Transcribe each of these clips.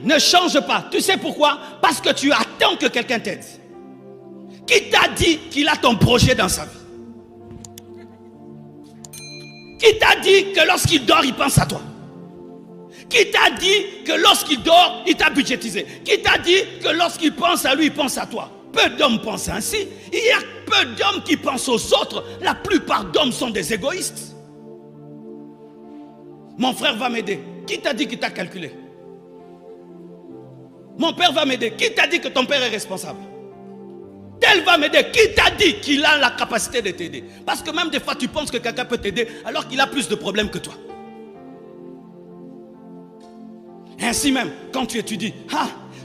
ne change pas. Tu sais pourquoi? Parce que tu attends que quelqu'un t'aide. Qui t'a dit qu'il a ton projet dans sa vie? Qui t'a dit que lorsqu'il dort, il pense à toi? Qui t'a dit que lorsqu'il dort, il t'a budgétisé? Qui t'a dit que lorsqu'il pense à lui, il pense à toi? Peu d'hommes pensent ainsi. Il y a peu d'hommes qui pensent aux autres. La plupart d'hommes sont des égoïstes. Mon frère va m'aider. Qui t'a dit qu'il t'a calculé? Mon père va m'aider. Qui t'a dit que ton père est responsable? Tel va m'aider. Qui t'a dit qu'il a la capacité de t'aider? Parce que même des fois, tu penses que quelqu'un peut t'aider alors qu'il a plus de problèmes que toi. Ainsi même, quand tu étudies,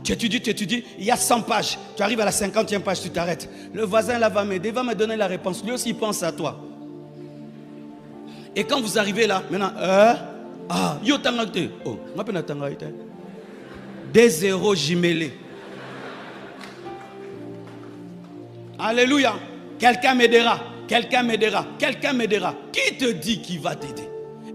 tu étudies, il y a 100 pages. Tu arrives à la 50e page, tu t'arrêtes. Le voisin là va m'aider, va me donner la réponse. Lui aussi, il pense à toi. Et quand vous arrivez là, maintenant, yo tangate. Oh, moi peux tangate. Des zéros jumelés. Alléluia. Quelqu'un m'aidera. Quelqu'un m'aidera. Quelqu'un m'aidera. Qui te dit qu'il va t'aider?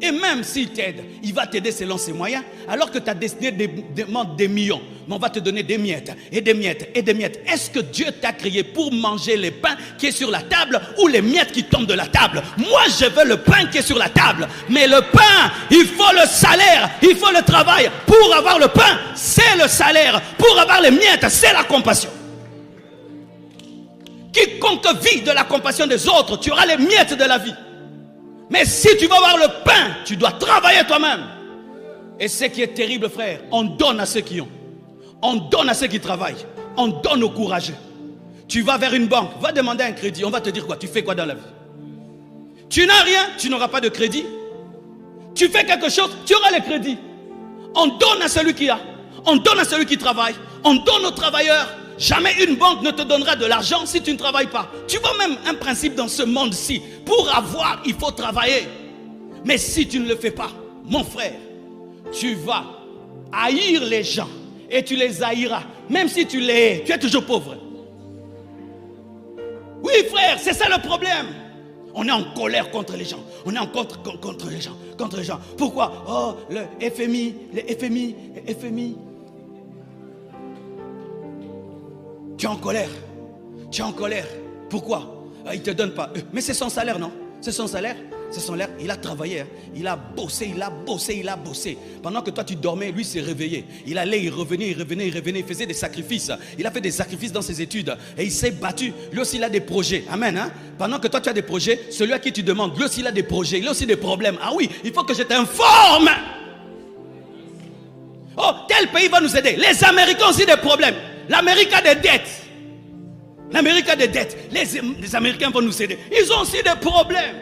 Et même s'il t'aide, il va t'aider selon ses moyens. Alors que ta destinée demande des millions. Mais on va te donner des miettes et des miettes et des miettes. Est-ce que Dieu t'a créé pour manger les pains qui est sur la table ou les miettes qui tombent de la table? Moi, je veux le pain qui est sur la table. Mais le pain, il faut le salaire, il faut le travail. Pour avoir le pain, c'est le salaire. Pour avoir les miettes, c'est la compassion. Quiconque vit de la compassion des autres, tu auras les miettes de la vie. Mais si tu veux avoir le pain, tu dois travailler toi-même. Et ce qui est terrible, frère, on donne à ceux qui ont. On donne à ceux qui travaillent. On donne aux courageux. Tu vas vers une banque, va demander un crédit. On va te dire quoi? Tu fais quoi dans la vie? Tu n'as rien, tu n'auras pas de crédit. Tu fais quelque chose, tu auras le crédit. On donne à celui qui a. On donne à celui qui travaille. On donne aux travailleurs. Jamais une banque ne te donnera de l'argent si tu ne travailles pas. Tu vois même un principe dans ce monde-ci. Pour avoir, il faut travailler. Mais si tu ne le fais pas, mon frère, tu vas haïr les gens. Et tu les haïras. Même si tu les hais, tu es toujours pauvre. Oui, frère, c'est ça le problème. On est en colère contre les gens. On est en contre les gens. Contre les gens. Pourquoi? Oh, le FMI, le FMI. Tu es en colère. Tu es en colère. Pourquoi? Il ne te donne pas. Mais c'est son salaire, non? C'est son salaire. C'est son salaire. Il a travaillé. Hein. Il a bossé, il a bossé, il a bossé. Pendant que toi tu dormais, lui s'est réveillé. Il allait, il revenait. Il faisait des sacrifices. Il a fait des sacrifices dans ses études. Et il s'est battu. Lui aussi, il a des projets. Amen. Hein? Pendant que toi tu as des projets, celui à qui tu demandes, lui aussi, il a des projets. Il a aussi des problèmes. Ah oui, il faut que je t'informe. Oh, tel pays va nous aider. Les Américains ont aussi des problèmes. L'Amérique a des dettes. L'Amérique a des dettes. Les Américains vont nous aider. Ils ont aussi des problèmes.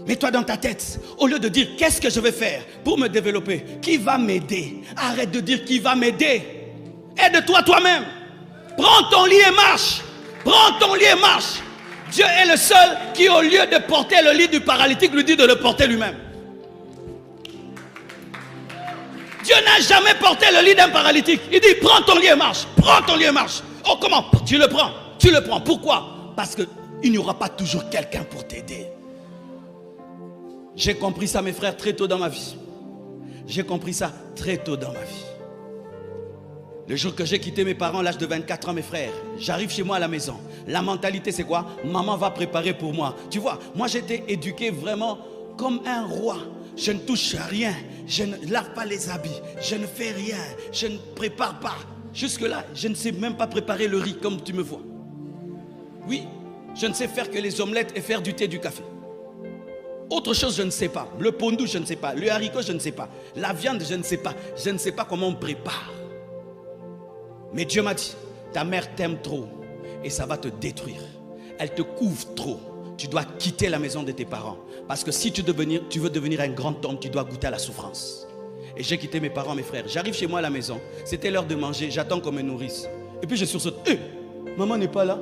Mais toi dans ta tête, au lieu de dire qu'est-ce que je vais faire pour me développer, qui va m'aider? Arrête de dire qui va m'aider. Aide-toi toi-même. Prends ton lit et marche. Prends ton lit et marche. Dieu est le seul qui, au lieu de porter le lit du paralytique, lui dit de le porter lui-même. Dieu n'a jamais porté le lit d'un paralytique. Il dit prends ton lit et marche. Prends ton lit et marche. Oh comment? Tu le prends. Tu le prends. Pourquoi? Parce qu'il n'y aura pas toujours quelqu'un pour t'aider. J'ai compris ça, mes frères, très tôt dans ma vie. J'ai compris ça très tôt dans ma vie. Le jour que j'ai quitté mes parents à l'âge de 24 ans, mes frères, j'arrive chez moi à la maison. La mentalité, c'est quoi? Maman va préparer pour moi. Tu vois, moi j'étais éduqué vraiment comme un roi. Je ne touche à rien. Je ne lave pas les habits. Je ne fais rien. Je ne prépare pas. Jusque-là, je ne sais même pas préparer le riz comme tu me vois. Oui, je ne sais faire que les omelettes et faire du thé, du café. Autre chose, je ne sais pas. Le pondou, je ne sais pas. Le haricot, je ne sais pas. La viande, je ne sais pas. Je ne sais pas comment on prépare. Mais Dieu m'a dit, ta mère t'aime trop et ça va te détruire. Elle te couvre trop. Tu dois quitter la maison de tes parents. Parce que si tu veux devenir un grand homme, tu dois goûter à la souffrance. Et j'ai quitté mes parents, mes frères. J'arrive chez moi à la maison. C'était l'heure de manger. J'attends qu'on me nourrisse. Et puis je sursaute. Maman n'est pas là.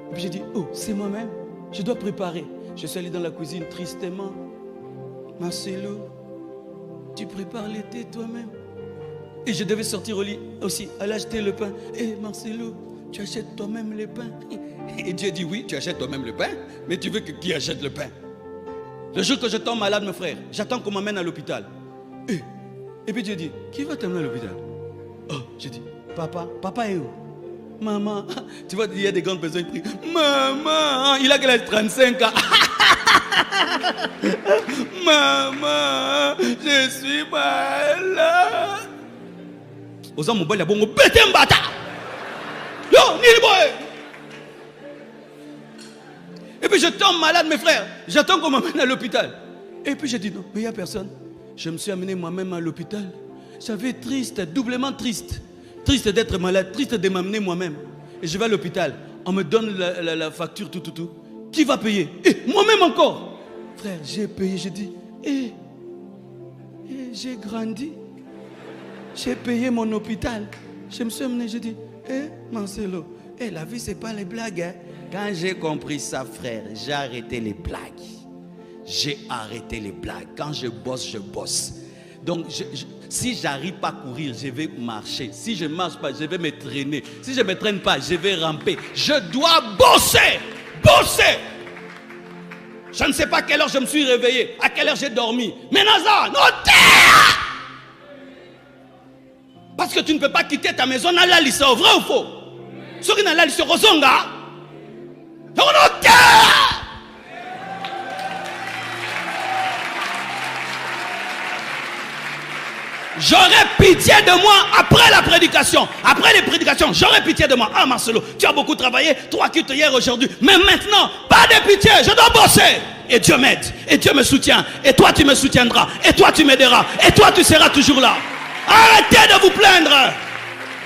Et puis j'ai dit, oh, c'est moi-même. Je dois préparer. Je suis allé dans la cuisine tristement. Marcelo, tu prépares le thé toi-même. Et je devais sortir au lit aussi, aller acheter le pain. Marcelo, tu achètes toi-même le pain. Et Dieu dit, oui, tu achètes toi-même le pain, mais tu veux que qui achète le pain? Le jour que je tombe malade, mon frère, j'attends qu'on m'amène à l'hôpital. Et puis Dieu dit, qui va t'amener à l'hôpital? Oh, je dis, papa est où? Maman, tu vois, il y a des grandes personnes qui crient, maman, il a quel âge? 35 ans. Maman, je suis malade. Aux hommes, mon boy, il a bon, bêté un bâtard. Yo, ni boy. Et puis je tombe malade, mes frères. J'attends qu'on m'amène à l'hôpital. Et puis je dis, non, mais il n'y a personne. Je me suis amené moi-même à l'hôpital. J'avais triste, doublement triste. Triste d'être malade, triste de m'amener moi-même. Et je vais à l'hôpital. On me donne la facture, tout. Qui va payer? Moi-même encore. Frère, j'ai payé, j'ai dit, j'ai grandi. J'ai payé mon hôpital. Je me suis amené, j'ai dit, Marcelo, la vie, c'est pas les blagues. Hein. Quand j'ai compris ça, frère, j'ai arrêté les blagues. J'ai arrêté les blagues. Quand je bosse, je bosse. Donc, si je n'arrive pas à courir, je vais marcher. Si je ne marche pas, je vais me traîner. Si je ne me traîne pas, je vais ramper. Je dois bosser. Bosser. Je ne sais pas à quelle heure je me suis réveillé, à quelle heure j'ai dormi. Mais Naza, non, terre. Parce que tu ne peux pas quitter ta maison, n'a lycée, vrai ou faux? Ce qui n'a pas lycée, Rosonga. Non, terre. J'aurais pitié de moi après la prédication. Après les prédications, j'aurais pitié de moi. Ah Marcelo, tu as beaucoup travaillé, 3 quittes hier, aujourd'hui. Mais maintenant, pas de pitié, je dois bosser. Et Dieu m'aide, et Dieu me soutient. Et toi tu me soutiendras, et toi tu m'aideras. Et toi tu seras toujours là. Arrêtez de vous plaindre.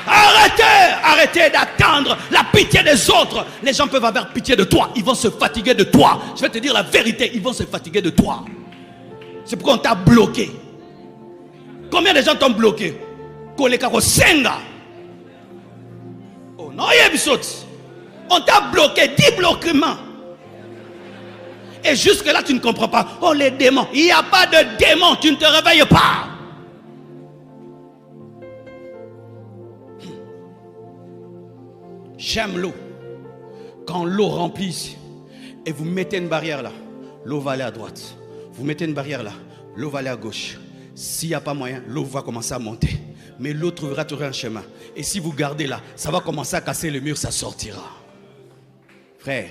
Arrêtez d'attendre la pitié des autres. Les gens peuvent avoir pitié de toi. Ils vont se fatiguer de toi. Je vais te dire la vérité, ils vont se fatiguer de toi. C'est pourquoi on t'a bloqué. Combien de gens t'ont bloqué? Oh non, on t'a bloqué 10 bloquements. Et jusque-là, tu ne comprends pas. Oh, les démons. Il n'y a pas de démons. Tu ne te réveilles pas. J'aime l'eau. Quand l'eau remplit et vous mettez une barrière là, l'eau va aller à droite. Vous mettez une barrière là, l'eau va aller à gauche. S'il n'y a pas moyen, l'eau va commencer à monter. Mais l'eau trouvera toujours un chemin. Et si vous gardez là, ça va commencer à casser le mur, ça sortira. Frère,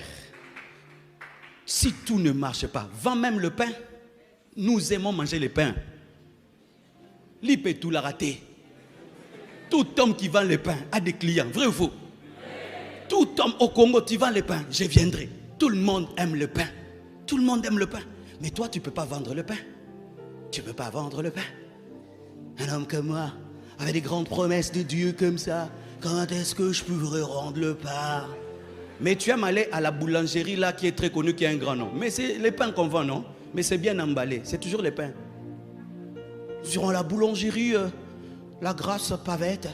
si tout ne marche pas, vends même le pain. Nous aimons manger le pain. L'IP tout l'a raté. Tout homme qui vend le pain a des clients, vrai ou faux? Tout homme au Congo, tu vends le pain, je viendrai. Tout le monde aime le pain. Tout le monde aime le pain. Mais toi, tu ne peux pas vendre le pain. Tu ne peux pas vendre le pain. Un homme comme moi, avec des grandes promesses de Dieu comme ça, quand est-ce que je pourrais rendre le pain? Mais tu aimes aller à la boulangerie là qui est très connue, qui a un grand nom. Mais c'est les pains qu'on vend, non? Mais c'est bien emballé, c'est toujours les pains. Sur la boulangerie, la Grâce Pavette.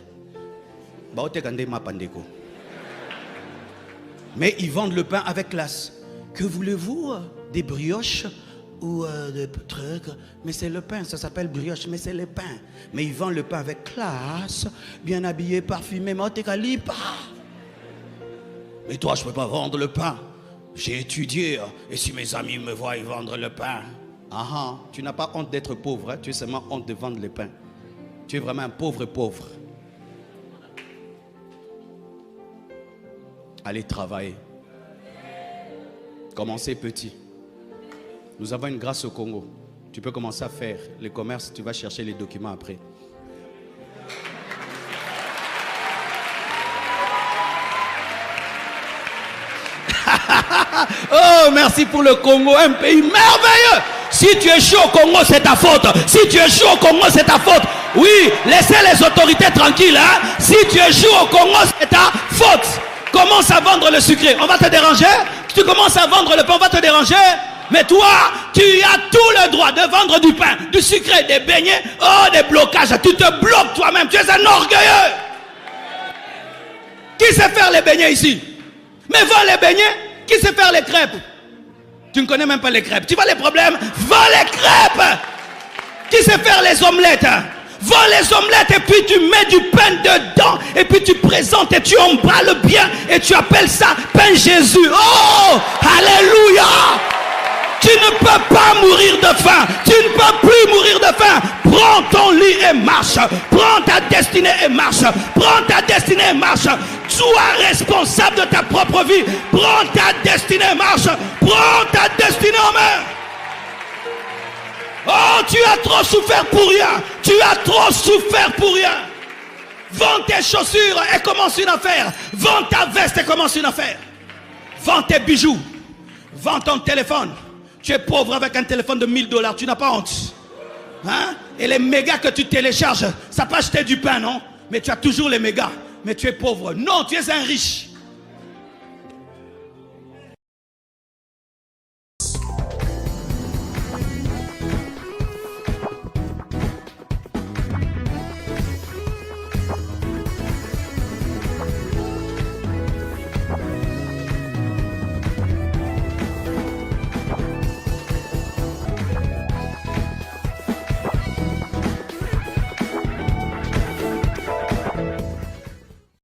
Mais ils vendent le pain avec classe. Que voulez-vous? Des brioches ou des trucs? Mais c'est le pain, ça s'appelle brioche, mais c'est le pain. Mais ils vendent le pain avec classe, bien habillé, parfumé. Mais toi, je ne peux pas vendre le pain. J'ai étudié, et si mes amis me voient vendre le pain, tu n'as pas honte d'être pauvre, hein? Tu as seulement honte de vendre le pain. Tu es vraiment un pauvre. Allez travailler. Commencez petit. Nous avons une grâce au Congo. Tu peux commencer à faire le commerce, tu vas chercher les documents après. Oh, merci pour le Congo, un pays merveilleux. Si tu es chaud au Congo, c'est ta faute. Si tu es chaud au Congo, c'est ta faute. Oui, laissez les autorités tranquilles. Hein? Si tu es chaud au Congo, c'est ta faute. Commence à vendre le sucré, on va te déranger. Tu commences à vendre le pain, on va te déranger. Mais toi, tu as tout le droit de vendre du pain, du sucré, des beignets, des blocages. Tu te bloques toi-même, tu es un orgueilleux. Qui sait faire les beignets ici? Mais vends les beignets. Qui sait faire les crêpes? Tu ne connais même pas les crêpes. Tu vois les problèmes? Vends les crêpes. Qui sait faire les omelettes? Vends les omelettes et puis tu mets du pain dedans. Et puis tu présentes et tu emballes bien. Et tu appelles ça pain Jésus. Oh! Alléluia! Tu ne peux pas mourir de faim. Tu ne peux plus mourir de faim. Prends ton lit et marche. Prends ta destinée et marche. Prends ta destinée et marche. Sois responsable de ta propre vie. Prends ta destinée et marche. Prends ta destinée en main. Oh, tu as trop souffert pour rien. Tu as trop souffert pour rien. Vends tes chaussures et commence une affaire. Vends ta veste et commence une affaire. Vends tes bijoux. Vends ton téléphone. Tu es pauvre avec un téléphone de $1000. Tu n'as pas honte. Hein? Et les mégas que tu télécharges, ça peut acheter du pain, non? Mais tu as toujours les mégas. Mais tu es pauvre. Non, tu es un riche.